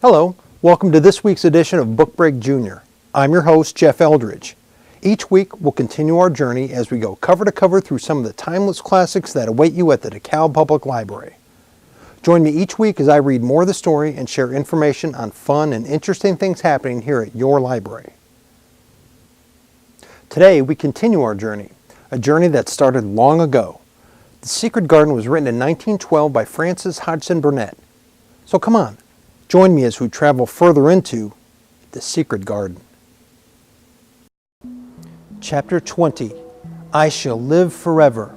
Hello, welcome to this week's edition of BookBreak Jr. I'm your host, Jeff Eldridge. Each week, we'll continue our journey as we go cover to cover through some of the timeless classics that await you at the DeKalb Public Library. Join me each week as I read more of the story and share information on fun and interesting things happening here at your library. Today, we continue our journey, a journey that started long ago. The Secret Garden was written in 1912 by Frances Hodgson Burnett. So come on. Join me as we travel further into The Secret Garden. Chapter 20, I Shall Live Forever.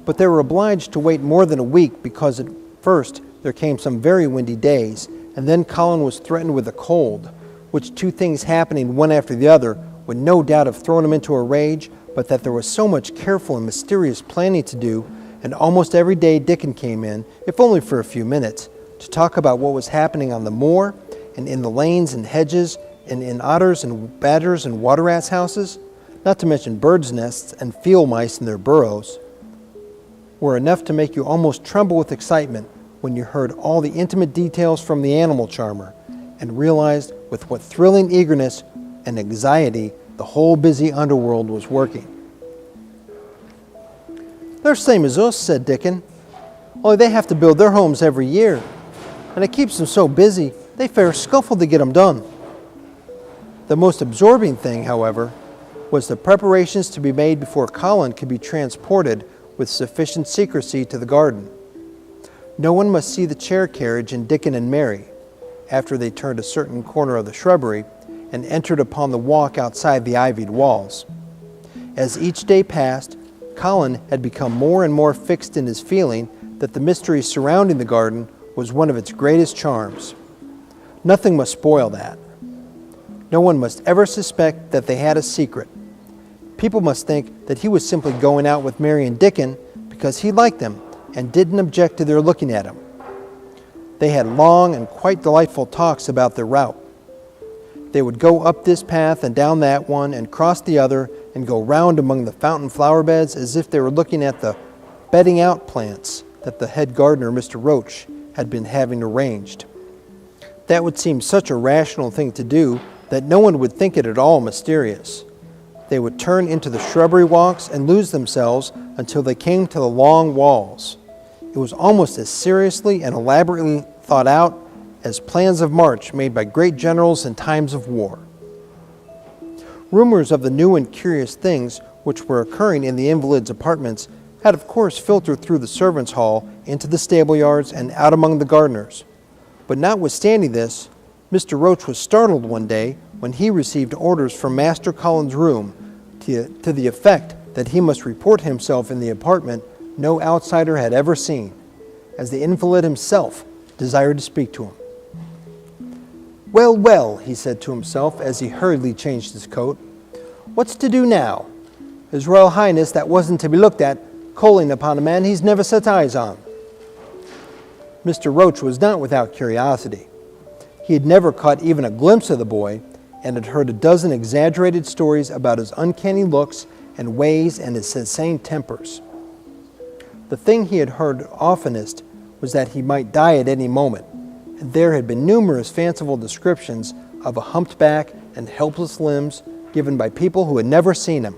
But they were obliged to wait more than a week because at first there came some very windy days, and then Colin was threatened with a cold, which two things happening one after the other would no doubt have thrown him into a rage, but that there was so much careful and mysterious planning to do, and almost every day Dickon came in, if only for a few minutes, to talk about what was happening on the moor and in the lanes and hedges and in otters and badgers and water rats' houses, not to mention birds' nests and field mice in their burrows, were enough to make you almost tremble with excitement when you heard all the intimate details from the animal charmer and realized with what thrilling eagerness and anxiety the whole busy underworld was working. "They're same as us," said Dickon, "only they have to build their homes every year. And it keeps them so busy, they fair scuffle to get them done." The most absorbing thing, however, was the preparations to be made before Colin could be transported with sufficient secrecy to the garden. No one must see the chair carriage and Dickon and Mary, after they turned a certain corner of the shrubbery and entered upon the walk outside the ivied walls. As each day passed, Colin had become more and more fixed in his feeling that the mystery surrounding the garden was one of its greatest charms. Nothing must spoil that. No one must ever suspect that they had a secret. People must think that he was simply going out with Mary and Dickon because he liked them and didn't object to their looking at him. They had long and quite delightful talks about their route. They would go up this path and down that one and cross the other and go round among the fountain flower beds as if they were looking at the bedding out plants that the head gardener, Mr. Roach, had been having arranged. That would seem such a rational thing to do that no one would think it at all mysterious. They would turn into the shrubbery walks and lose themselves until they came to the long walls. It was almost as seriously and elaborately thought out as plans of march made by great generals in times of war. Rumors of the new and curious things which were occurring in the invalids' apartments had of course filtered through the servants' hall into the stable yards and out among the gardeners. But notwithstanding this, Mr. Roach was startled one day when he received orders from Master Colin's room to the effect that he must report himself in the apartment no outsider had ever seen, as the invalid himself desired to speak to him. "Well, well," he said to himself as he hurriedly changed his coat, "what's to do now? His Royal Highness that wasn't to be looked at calling upon a man he's never set eyes on." Mr. Roach was not without curiosity. He had never caught even a glimpse of the boy and had heard a dozen exaggerated stories about his uncanny looks and ways and his insane tempers. The thing he had heard oftenest was that he might die at any moment, and there had been numerous fanciful descriptions of a humped back and helpless limbs given by people who had never seen him.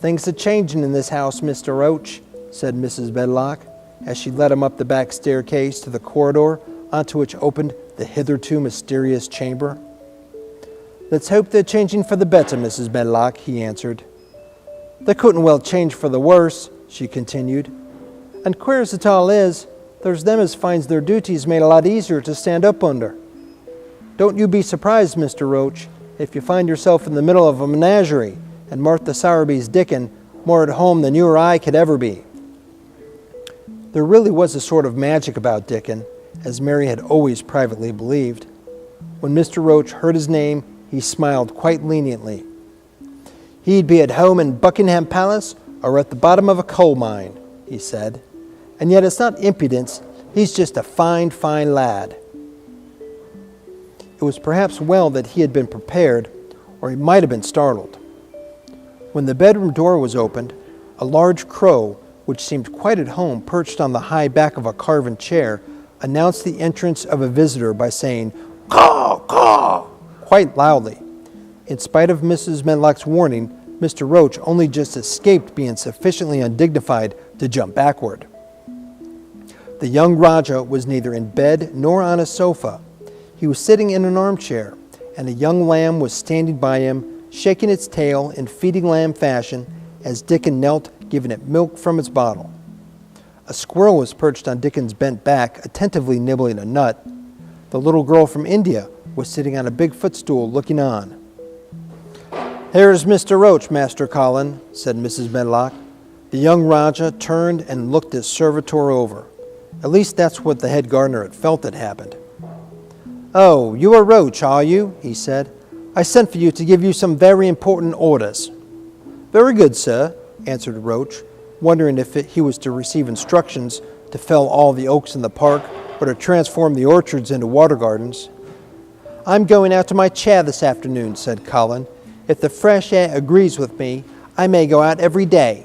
"Things are changing in this house, Mr. Roach," said Mrs. Medlock, as she led him up the back staircase to the corridor onto which opened the hitherto mysterious chamber. "Let's hope they're changing for the better, Mrs. Medlock," he answered. They couldn't well change for the worse, she continued. And queer as it all is, there's them as finds their duties made a lot easier to stand up under. Don't you be surprised, Mr. Roach, if you find yourself in the middle of a menagerie and Martha Sowerby's Dickon more at home than you or I could ever be. There really was a sort of magic about Dickon, as Mary had always privately believed. When Mr. Roach heard his name, he smiled quite leniently. He'd be at home in Buckingham Palace or at the bottom of a coal mine, he said. And yet it's not impudence, he's just a fine, fine lad. It was perhaps well that he had been prepared, or he might have been startled. When the bedroom door was opened, a large crow, which seemed quite at home perched on the high back of a carven chair, announced the entrance of a visitor by saying, "Caw, caw," quite loudly. In spite of Mrs. Medlock's warning, Mr. Roach only just escaped being sufficiently undignified to jump backward. The young Rajah was neither in bed nor on a sofa. He was sitting in an armchair, and a young lamb was standing by him, shaking its tail in feeding lamb fashion as Dickon knelt, giving it milk from its bottle. A squirrel was perched on Dickon's bent back, attentively nibbling a nut. The little girl from India was sitting on a big footstool looking on. "Here's Mr. Roach, Master Colin," said Mrs. Medlock. The young Rajah turned and looked his servitor over. At least that's what the head gardener had felt had happened. "Oh, you are Roach, are you?" he said. "I sent for you to give you some very important orders." "Very good, sir," answered Roach, wondering if he was to receive instructions to fell all the oaks in the park or to transform the orchards into water gardens. "I'm going out to my chair this afternoon," said Colin. "If the fresh air agrees with me, I may go out every day.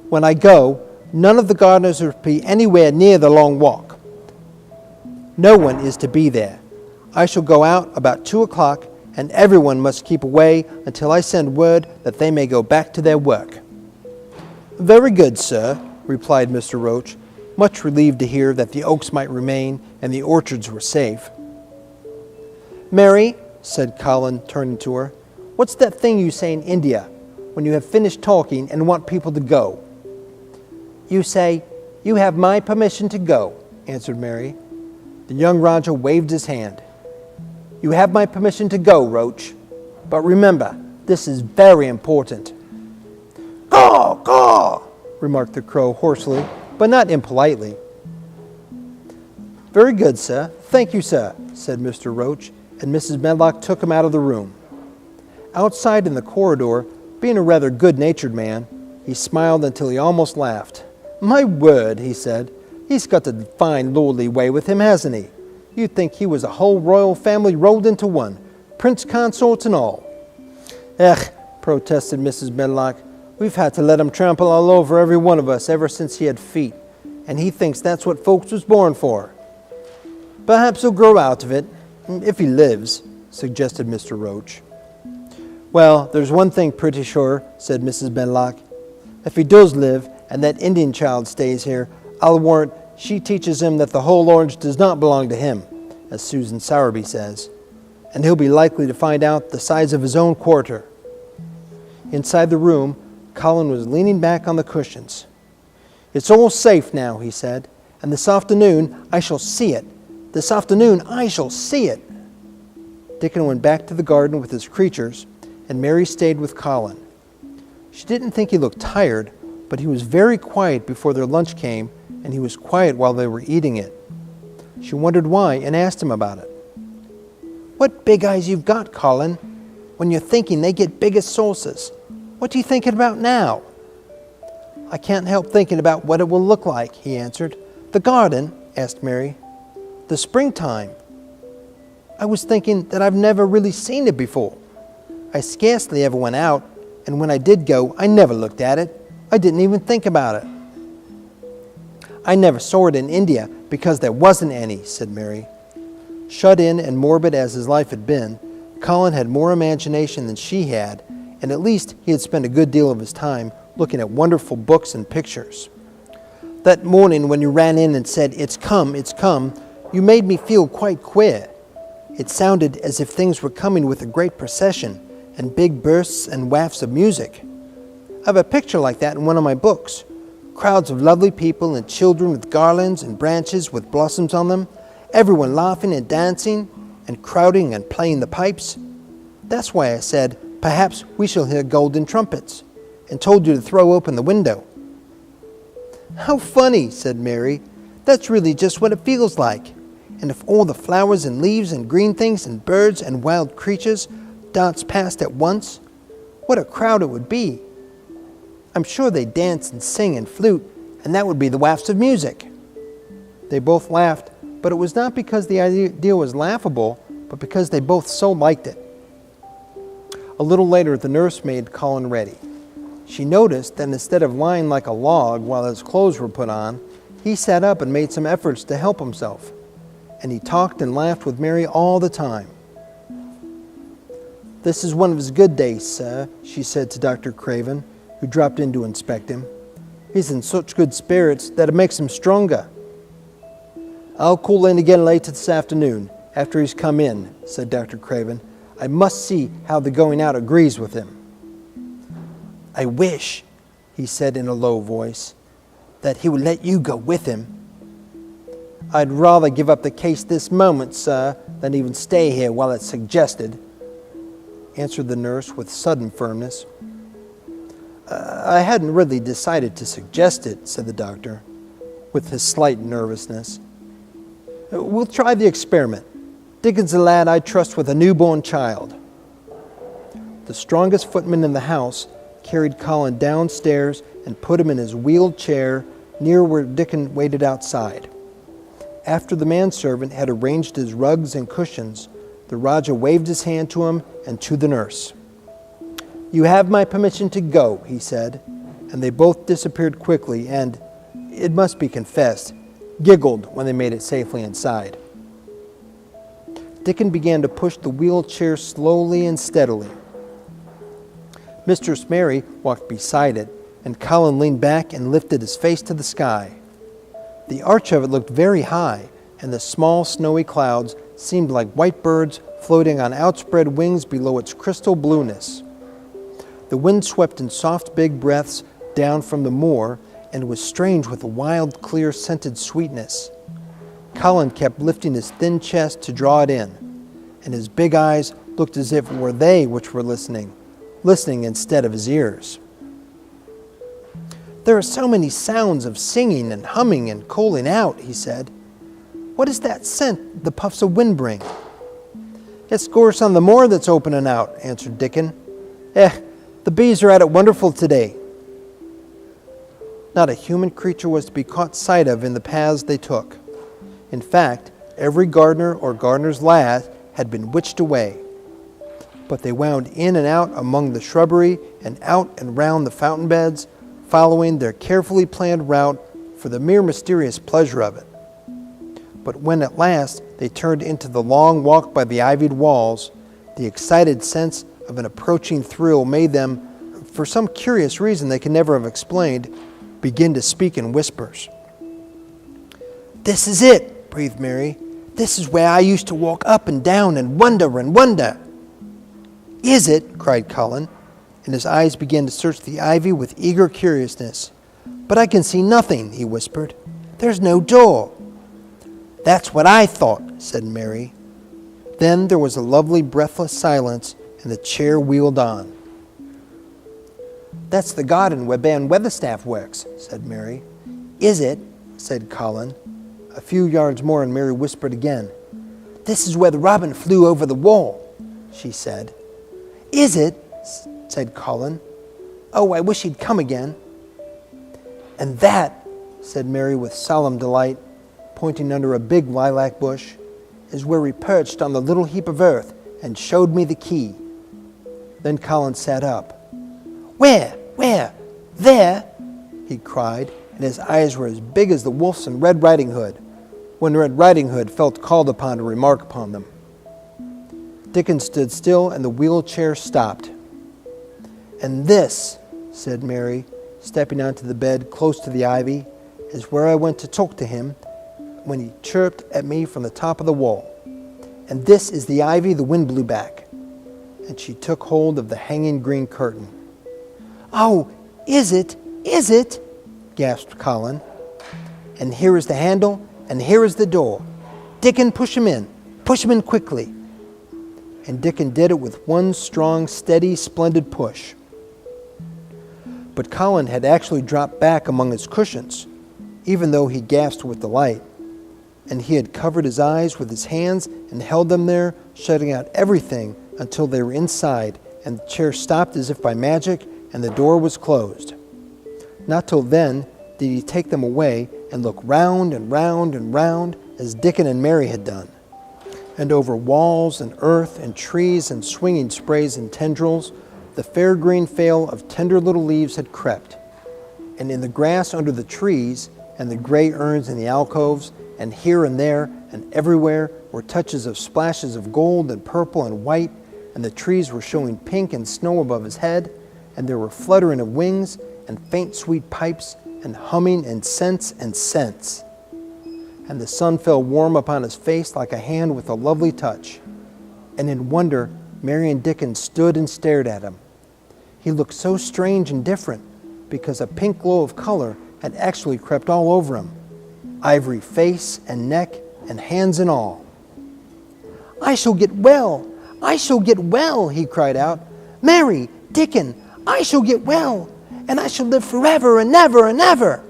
When I go, none of the gardeners will be anywhere near the long walk. No one is to be there. I shall go out about 2 o'clock, and everyone must keep away until I send word that they may go back to their work." "Very good, sir," replied Mr. Roach, much relieved to hear that the oaks might remain and the orchards were safe. "Mary," said Colin, turning to her, "what's that thing you say in India when you have finished talking and want people to go?" "You say, 'You have my permission to go,'" answered Mary. The young Rajah waved his hand. "You have my permission to go, Roach. But remember, this is very important." "Caw, caw," remarked the crow hoarsely, but not impolitely. "Very good, sir. Thank you, sir," said Mr. Roach, and Mrs. Medlock took him out of the room. Outside in the corridor, being a rather good-natured man, he smiled until he almost laughed. "My word," he said, "he's got a fine lordly way with him, hasn't he? You'd think he was a whole royal family rolled into one, prince consorts and all." "Ech," protested Mrs. Medlock, "we've had to let him trample all over every one of us ever since he had feet, and he thinks that's what folks was born for." "Perhaps he'll grow out of it, if he lives," suggested Mr. Roach. "Well, there's one thing pretty sure," said Mrs. Medlock. "If he does live, and that Indian child stays here, I'll warrant she teaches him that the whole orange does not belong to him, as Susan Sowerby says, and he'll be likely to find out the size of his own quarter." Inside the room, Colin was leaning back on the cushions. "It's all safe now," he said, "and this afternoon I shall see it. This afternoon I shall see it." Dickon went back to the garden with his creatures, and Mary stayed with Colin. She didn't think he looked tired, but he was very quiet before their lunch came, and he was quiet while they were eating it. She wondered why and asked him about it. "What big eyes you've got, Colin. When you're thinking, they get big as saucers. What are you thinking about now?" "I can't help thinking about what it will look like," he answered. "The garden?" asked Mary. "The springtime. I was thinking that I've never really seen it before. I scarcely ever went out, and when I did go, I never looked at it. I didn't even think about it." "I never saw it in India because there wasn't any," said Mary. Shut in and morbid as his life had been, Colin had more imagination than she had, and at least he had spent a good deal of his time looking at wonderful books and pictures. "That morning when you ran in and said, 'It's come, you made me feel quite queer. It sounded as if things were coming with a great procession and big bursts and wafts of music. have a picture like that in one of my books. Crowds of lovely people and children with garlands and branches with blossoms on them, everyone laughing and dancing and crowding and playing the pipes. That's why I said, perhaps we shall hear golden trumpets, and told you to throw open the window." "How funny," said Mary. "That's really just what it feels like. And if all the flowers and leaves and green things and birds and wild creatures danced past at once, what a crowd it would be. I'm sure they'd dance and sing and flute, and that would be the wafts of music." They both laughed, but it was not because the idea was laughable, but because they both so liked it. A little later, the nurse made Colin ready. She noticed that instead of lying like a log while his clothes were put on, he sat up and made some efforts to help himself. And he talked and laughed with Mary all the time. "This is one of his good days, sir," she said to Dr. Craven, who dropped in to inspect him. "He's in such good spirits that it makes him stronger." "I'll call in again later this afternoon, after he's come in," said Dr. Craven. "I must see how the going out agrees with him." "I wish," he said in a low voice, "that he would let you go with him." "I'd rather give up the case this moment, sir, than even stay here while it's suggested," answered the nurse with sudden firmness. "I hadn't really decided to suggest it," said the doctor, with his slight nervousness. "We'll try the experiment. Dickens a lad I trust with a newborn child." The strongest footman in the house carried Colin downstairs and put him in his wheeled chair near where Dickon waited outside. After the manservant had arranged his rugs and cushions, the Rajah waved his hand to him and to the nurse. "You have my permission to go," he said, and they both disappeared quickly and, it must be confessed, giggled when they made it safely inside. Dickon began to push the wheeled chair slowly and steadily. Mistress Mary walked beside it, and Colin leaned back and lifted his face to the sky. The arch of it looked very high, and the small snowy clouds seemed like white birds floating on outspread wings below its crystal blueness. The wind swept in soft big breaths down from the moor, and was strange with a wild, clear, scented sweetness. Colin kept lifting his thin chest to draw it in, and his big eyes looked as if it were they which were listening instead of his ears. "There are so many sounds of singing and humming and calling out," he said. "What is that scent the puffs of wind bring?" "It's gorse on the moor that's opening out," answered Dickon. The bees are at it wonderful today." Not a human creature was to be caught sight of in the paths they took. In fact, every gardener or gardener's lad had been witched away. But they wound in and out among the shrubbery and out and round the fountain beds, following their carefully planned route for the mere mysterious pleasure of it. But when at last they turned into the long walk by the ivied walls, the excited sense of an approaching thrill made them, for some curious reason they could never have explained, begin to speak in whispers. "This is it," breathed Mary. "This is where I used to walk up and down and wonder and wonder." "Is it?" cried Colin, and his eyes began to search the ivy with eager curiousness. "But I can see nothing," he whispered. "There's no door." "That's what I thought," said Mary. Then there was a lovely breathless silence, and the chair wheeled on. "That's the garden where Ben Weatherstaff works," said Mary. "Is it?" said Colin. A few yards more, and Mary whispered again. "This is where the robin flew over the wall," she said. "Is it?" said Colin. "Oh, I wish he'd come again." "And that," said Mary with solemn delight, pointing under a big lilac bush, "is where he perched on the little heap of earth and showed me the key." Then Colin sat up. Where? There?" he cried, and his eyes were as big as the wolf's in Red Riding Hood, when Red Riding Hood felt called upon to remark upon them. Dickon stood still, and the wheeled chair stopped. "And this," said Mary, stepping onto the bed close to the ivy, "is where I went to talk to him when he chirped at me from the top of the wall. And this is the ivy the wind blew back." And she took hold of the hanging green curtain. "Oh, Is it? Is it? Gasped Colin. And here is the handle, and here is the door. Dickon, push him in. Push him in quickly. And Dickon did it with one strong, steady, splendid push. But Colin had actually dropped back among his cushions, even though he gasped with delight. And he had covered his eyes with his hands and held them there, shutting out everything until they were inside, and the chair stopped as if by magic, and the door was closed. Not till then did he take them away and look round and round and round as Dickon and Mary had done. And over walls and earth and trees and swinging sprays and tendrils, the fair green veil of tender little leaves had crept. And in the grass under the trees and the gray urns in the alcoves, and here and there and everywhere were touches of splashes of gold and purple and white, and the trees were showing pink and snow above his head, and there were fluttering of wings and faint sweet pipes and humming and scents and scents. And the sun fell warm upon his face like a hand with a lovely touch. And in wonder, Mary and Dickon stood and stared at him. He looked so strange and different because a pink glow of color had actually crept all over him, ivory face and neck and hands and all. I shall get well! I shall get well, he cried out. Mary, Dickon, I shall get well, and I shall live forever and ever and ever.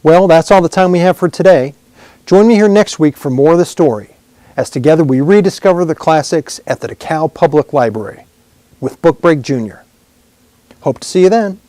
Well, that's all the time we have for today. Join me here next week for more of the story, as together we rediscover the classics at the DeKalb Public Library with BookBreak Jr. Hope to see you then.